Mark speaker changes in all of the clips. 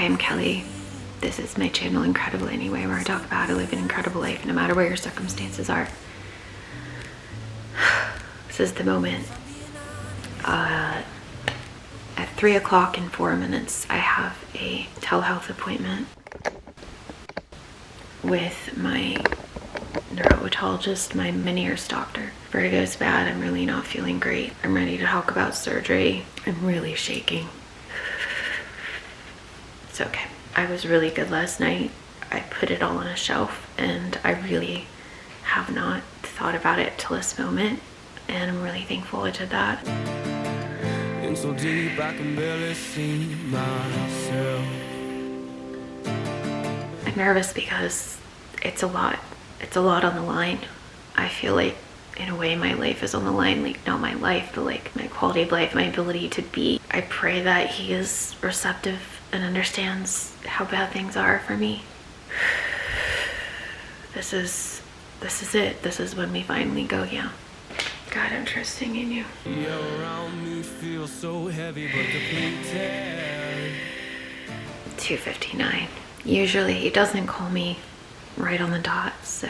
Speaker 1: Hi, I'm Kelly. This is my channel, Incredible Anyway, where I talk about how to live an incredible life no matter what your circumstances are. This is the moment. At 3 o'clock in 4 minutes, I have a telehealth appointment with my neurologist, my Meniere's doctor. Vertigo's bad. I'm really not feeling great. I'm ready to talk about surgery. I'm really shaking. It's okay. I was really good last night. I put it all on a shelf and I really have not thought about it till this moment, and I'm really thankful I did that. In so deep I can barely see myself. I'm nervous because it's a lot. It's a lot on the line. I feel like in a way my life is on the line, like not my life, but like my quality of life, my ability to be. I pray that he is receptive and understands how bad things are for me. This is it. This is when we finally go, yeah. God, I'm trusting in you. 2:59. Usually he doesn't call me right on the dot, so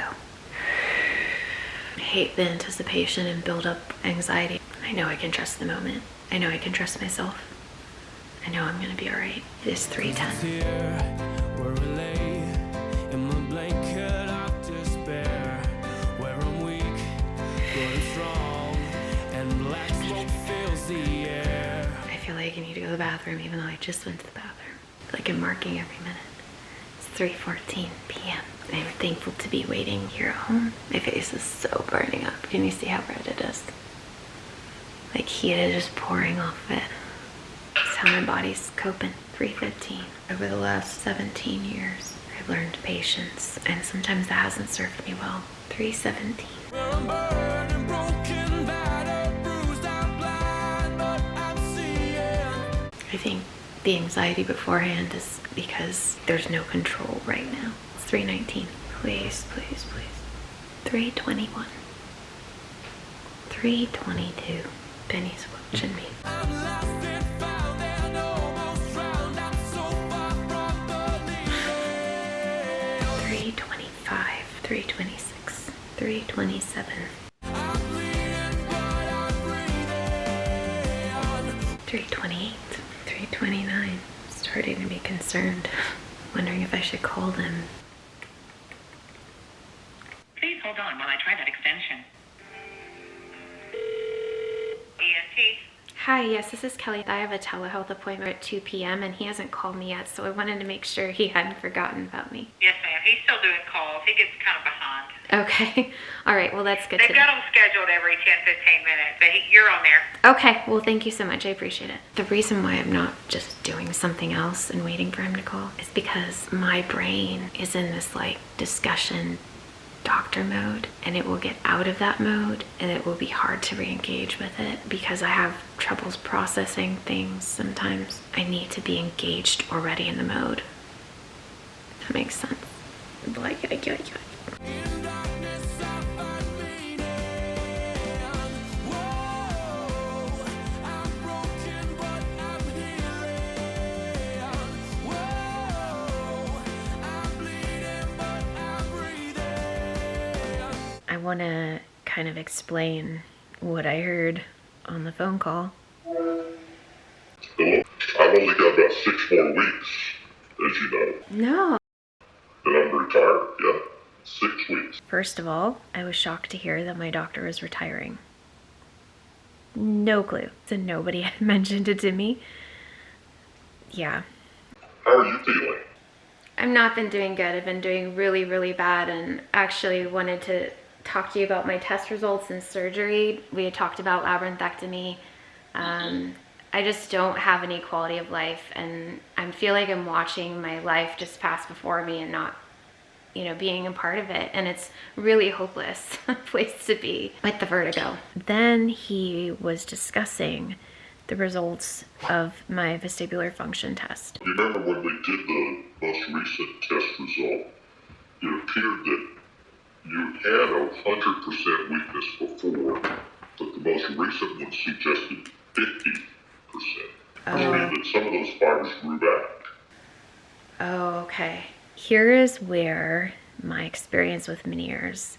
Speaker 1: I hate the anticipation and build up anxiety. I know I can trust the moment. I know I can trust myself. I know I'm gonna be all right. It is 3:10. I feel like I need to go to the bathroom even though I just went to the bathroom. Like I'm marking every minute. It's 3:14 p.m. I'm thankful to be waiting here at home. My face is so burning up. Can you see how red it is? Like heat is just pouring off it. That's how my body's coping. 3:15. Over the last 17 years, I've learned patience, and sometimes that hasn't served me well. 3:17. I think the anxiety beforehand is because there's no control right now. It's 3:19. Please, please, please. 3:21. 3:22. Penny's watching me. 3:25. 3:26. 3:27. 3:28. 3:29. Starting to be concerned. Wondering if I should call them.
Speaker 2: Please hold on while I try that extension. ENT.
Speaker 1: Hi, yes, this is Kelly. I have a telehealth appointment at 2 p.m. and he hasn't called me yet, so I wanted to make sure he hadn't forgotten about me.
Speaker 2: Yes, ma'am. He's still doing calls. He gets kind of behind.
Speaker 1: Okay. All right, well, that's good.
Speaker 2: They've got them scheduled every 10-15 minutes, but you're on there.
Speaker 1: Okay, well, thank you so much. I appreciate it. The reason why I'm not just doing something else and waiting for him to call is because my brain is in this like discussion doctor mode, and it will get out of that mode and it will be hard to re-engage with it because I have troubles processing things. Sometimes I need to be engaged already in the mode. That makes sense. I want to kind of explain what I heard on the phone call.
Speaker 3: Hello? I've only got about 6 more weeks, as you know.
Speaker 1: No.
Speaker 3: And I'm retired, yeah. 6 weeks.
Speaker 1: First of all, I was shocked to hear that my doctor was retiring. No clue. So nobody had mentioned it to me. Yeah.
Speaker 3: How are you feeling?
Speaker 1: I've not been doing good. I've been doing really, really bad, and actually wanted to talk to you about my test results and surgery. We had talked about labyrinthectomy. I just don't have any quality of life, and I feel like I'm watching my life just pass before me and not, you know, being a part of it, and it's really hopeless place to be with the vertigo. Then he was discussing the results of my vestibular function test.
Speaker 3: You remember when we did the most recent test result, it appeared that you had a 100% weakness before, but the most recent one suggested 50%. Which means that some of those fibers grew back.
Speaker 1: Oh, okay. Here is where my experience with Meniere's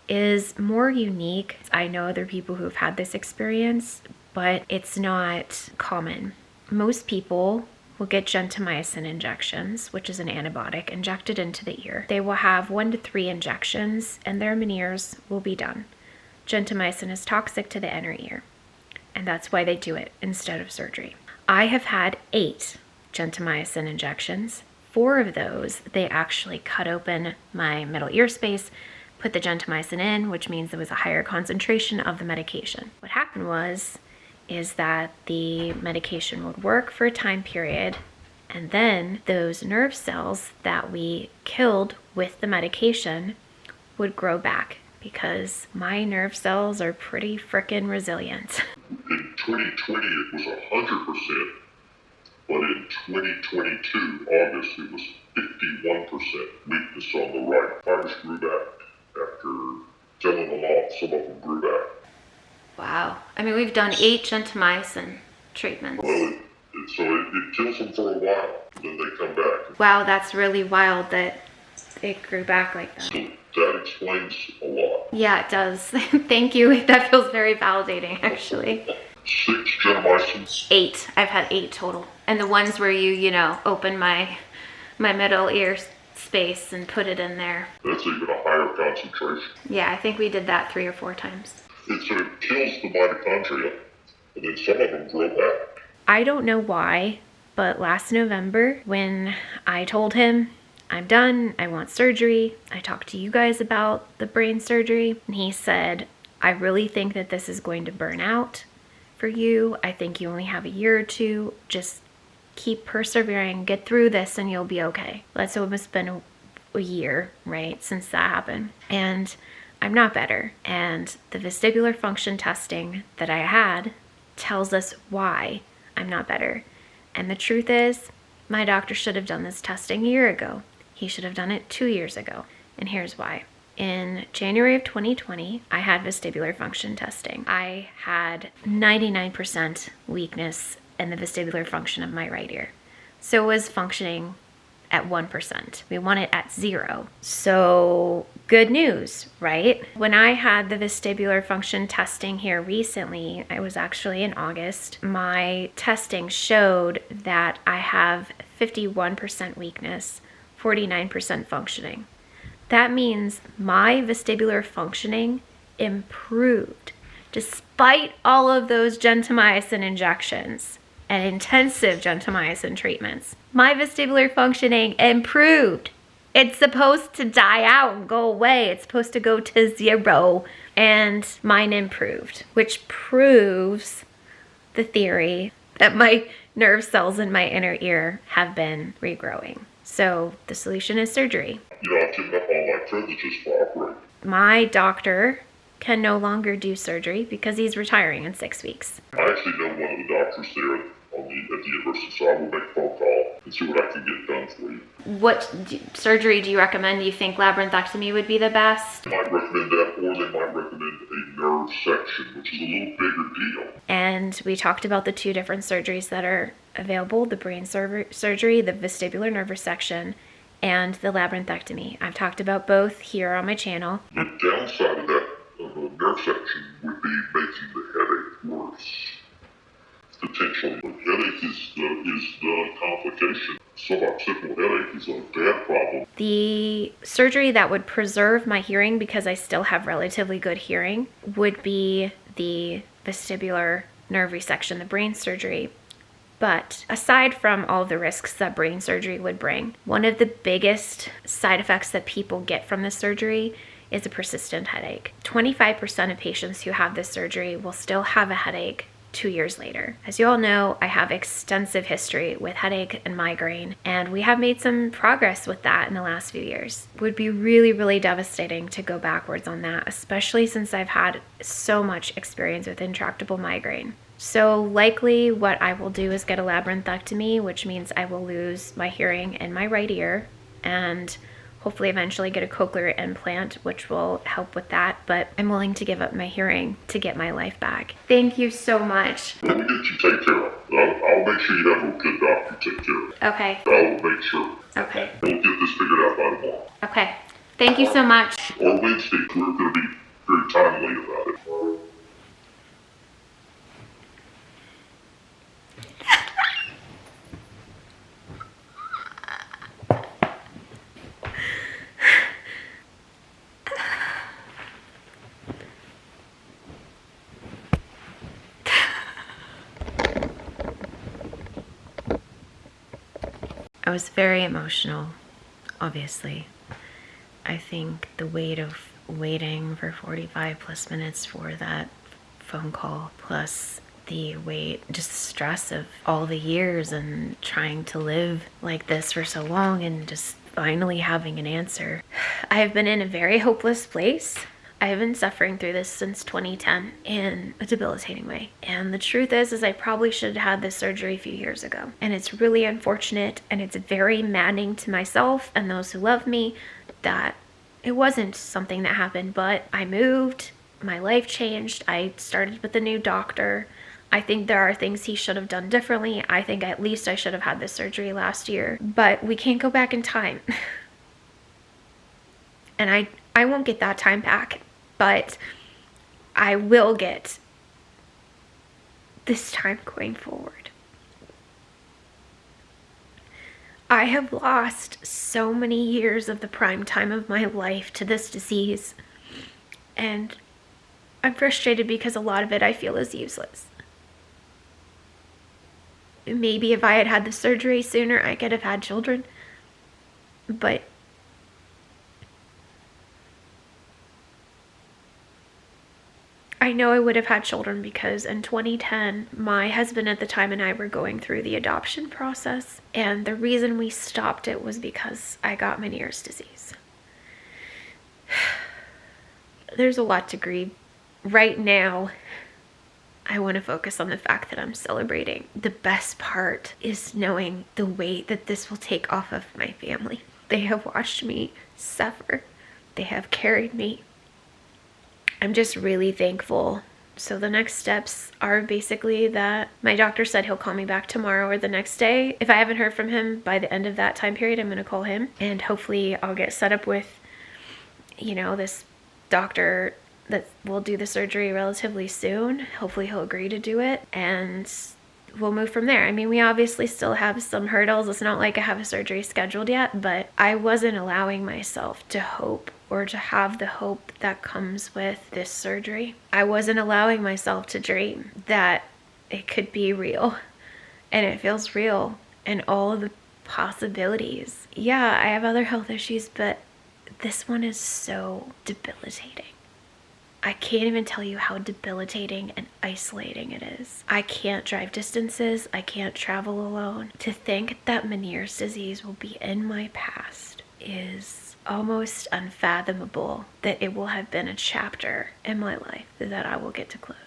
Speaker 1: is more unique. I know other people who have had this experience, but it's not common. Most people will get gentamicin injections, which is an antibiotic, injected into the ear. They will have 1 to 3 injections and their Meniere's will be done. Gentamicin is toxic to the inner ear, and that's why they do it instead of surgery. I have had 8 gentamicin injections. 4 of those, they actually cut open my middle ear space, put the gentamicin in, which means there was a higher concentration of the medication. What happened is that the medication would work for a time period, and then those nerve cells that we killed with the medication would grow back, because my nerve cells are pretty frickin' resilient.
Speaker 3: In 2020, it was 100%, but in 2022, August, it was 51% weakness on the right. Fibers grew back after killing them off. Some of them grew back.
Speaker 1: Wow. I mean, we've done 8 gentamicin treatments.
Speaker 3: Well, it kills them for a while, then they come back.
Speaker 1: Wow, that's really wild that it grew back like that.
Speaker 3: So that explains a lot.
Speaker 1: Yeah, it does. Thank you. That feels very validating, actually.
Speaker 3: 6 gentamicins.
Speaker 1: 8. I've had 8 total. And the ones where you open my middle ear space and put it in there.
Speaker 3: That's even a higher concentration.
Speaker 1: Yeah, I think we did that 3 or 4 times.
Speaker 3: It sort of kills the mitochondria, and then some of them grow back.
Speaker 1: I don't know why, but last November, when I told him, I'm done, I want surgery, I talked to you guys about the brain surgery, and he said, I really think that this is going to burn out for you. I think you only have a year or 2. Just keep persevering, get through this, and you'll be okay. That's almost been a year, right, since that happened. And I'm not better. And the vestibular function testing that I had tells us why I'm not better. And the truth is, my doctor should have done this testing a year ago. He should have done it 2 years ago. And here's why. In January of 2020, I had vestibular function testing. I had 99% weakness in the vestibular function of my right ear. So it was functioning at 1%. We want it at 0. So good news, right? When I had the vestibular function testing here recently, it was actually in August, my testing showed that I have 51% weakness, 49% functioning. That means my vestibular functioning improved despite all of those gentamicin injections and intensive gentamicin treatments. My vestibular functioning improved. It's supposed to die out and go away. It's supposed to go to 0, and mine improved, which proves the theory that my nerve cells in my inner ear have been regrowing. So the solution is surgery.
Speaker 3: I've given up all my privileges for operating.
Speaker 1: My doctor can no longer do surgery because he's retiring in 6 weeks.
Speaker 3: I actually know one of the doctors there at the university, so I will make a phone call and see what I can get done for you.
Speaker 1: What surgery do you recommend? Do you think labyrinthectomy would be the best?
Speaker 3: I might recommend that, or they might recommend a nerve section, which is a little bigger deal.
Speaker 1: And we talked about the 2 different surgeries that are available, the brain surgery, the vestibular nerve resection, and the labyrinthectomy. I've talked about both here on my channel.
Speaker 3: The downside of that nerve section would be making the headache worse. Potentially, the headache is the complication. Suboccipital headache is a bad problem.
Speaker 1: The surgery that would preserve my hearing, because I still have relatively good hearing, would be the vestibular nerve resection, the brain surgery. But aside from all the risks that brain surgery would bring, one of the biggest side effects that people get from this surgery is a persistent headache. 25% of patients who have this surgery will still have a headache 2 years later. As you all know, I have extensive history with headache and migraine, and we have made some progress with that in the last few years. It would be really, really devastating to go backwards on that, especially since I've had so much experience with intractable migraine. So likely what I will do is get a labyrinthectomy, which means I will lose my hearing in my right ear, and hopefully eventually get a cochlear implant, which will help with that. But I'm willing to give up my hearing to get my life back. Thank you so much.
Speaker 3: We'll get you taken care of. I'll make sure you have a good doctor take care of it.
Speaker 1: Okay.
Speaker 3: I'll make sure.
Speaker 1: Okay.
Speaker 3: We'll get this figured out by tomorrow.
Speaker 1: Okay. Thank you so much.
Speaker 3: Or Wednesday, we're going to be very timely about it.
Speaker 1: I was very emotional, obviously. I think the weight of waiting for 45 plus minutes for that phone call, plus the weight, just stress of all the years and trying to live like this for so long and just finally having an answer. I have been in a very hopeless place. I have been suffering through this since 2010 in a debilitating way. And the truth is I probably should have had this surgery a few years ago. And it's really unfortunate, and it's very maddening to myself and those who love me that it wasn't something that happened, but I moved, my life changed, I started with a new doctor. I think there are things he should have done differently. I think at least I should have had this surgery last year, but we can't go back in time. And I won't get that time back. But I will get this time going forward. I have lost so many years of the prime time of my life to this disease. And I'm frustrated because a lot of it I feel is useless. Maybe if I had had the surgery sooner, I could have had children. But I know I would have had children because in 2010, my husband at the time and I were going through the adoption process. And the reason we stopped it was because I got Meniere's disease. There's a lot to grieve. Right now, I want to focus on the fact that I'm celebrating. The best part is knowing the weight that this will take off of my family. They have watched me suffer. They have carried me. I'm just really thankful. So the next steps are basically that my doctor said he'll call me back tomorrow or the next day. If I haven't heard from him by the end of that time period, I'm going to call him. And hopefully I'll get set up with, this doctor that will do the surgery relatively soon. Hopefully he'll agree to do it. And we'll move from there. I mean, we obviously still have some hurdles. It's not like I have a surgery scheduled yet, but I wasn't allowing myself to hope or to have the hope that comes with this surgery. I wasn't allowing myself to dream that it could be real, and it feels real, and all of the possibilities. Yeah, I have other health issues, but this one is so debilitating. I can't even tell you how debilitating and isolating it is. I can't drive distances. I can't travel alone. To think that Meniere's disease will be in my past is almost unfathomable, that it will have been a chapter in my life that I will get to close.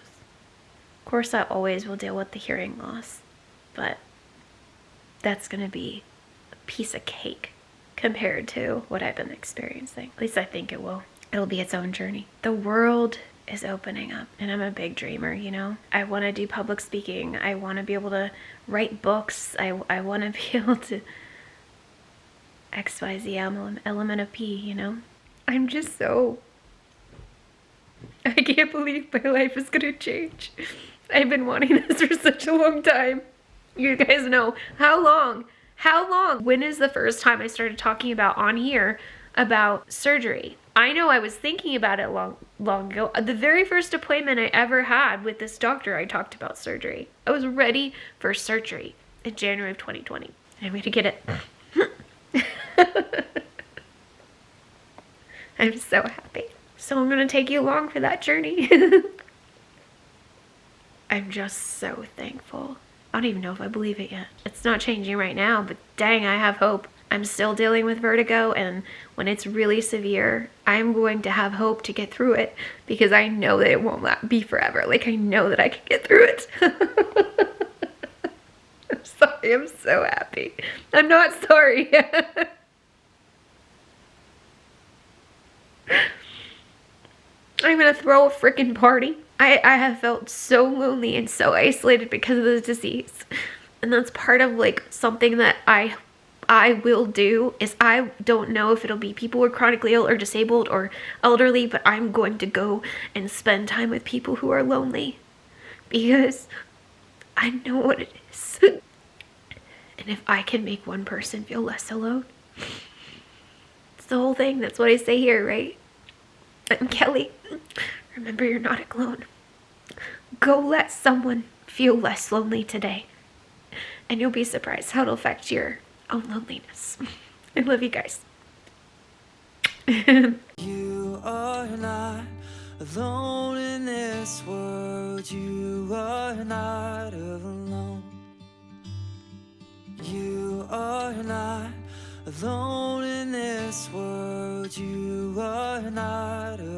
Speaker 1: Of course, I always will deal with the hearing loss, but that's going to be a piece of cake compared to what I've been experiencing. At least I think it will. It'll be its own journey. The world is opening up, and I'm a big dreamer, I want to do public speaking. I want to be able to write books. I want to be able to XYZ element of P, I'm just so... I can't believe my life is going to change. I've been wanting this for such a long time. You guys know. How long? How long? When is the first time I started talking about on here about surgery? I know I was thinking about it long ago. The very first appointment I ever had with this doctor, I talked about surgery. I was ready for surgery in January of 2020. I'm going to get it. I'm so happy. So I'm going to take you along for that journey. I'm just so thankful. I don't even know if I believe it yet. It's not changing right now, but dang, I have hope. I'm still dealing with vertigo, and when it's really severe, I'm going to have hope to get through it because I know that it won't be forever. Like, I know that I can get through it. I'm sorry. I'm so happy. I'm not sorry. I'm gonna throw a freaking party. I have felt so lonely and so isolated because of this disease. And that's part of like something that I will do is I don't know if it'll be people who are chronically ill or disabled or elderly, but I'm going to go and spend time with people who are lonely because I know what it is. And if I can make one person feel less alone, it's the whole thing. That's what I say here, right? I'm Kelly. Remember, you're not alone. Go let someone feel less lonely today. And you'll be surprised how it'll affect your own loneliness. I love you guys.
Speaker 4: You are not alone in this world. You are not alone. You are not alone in this world. You are not alone.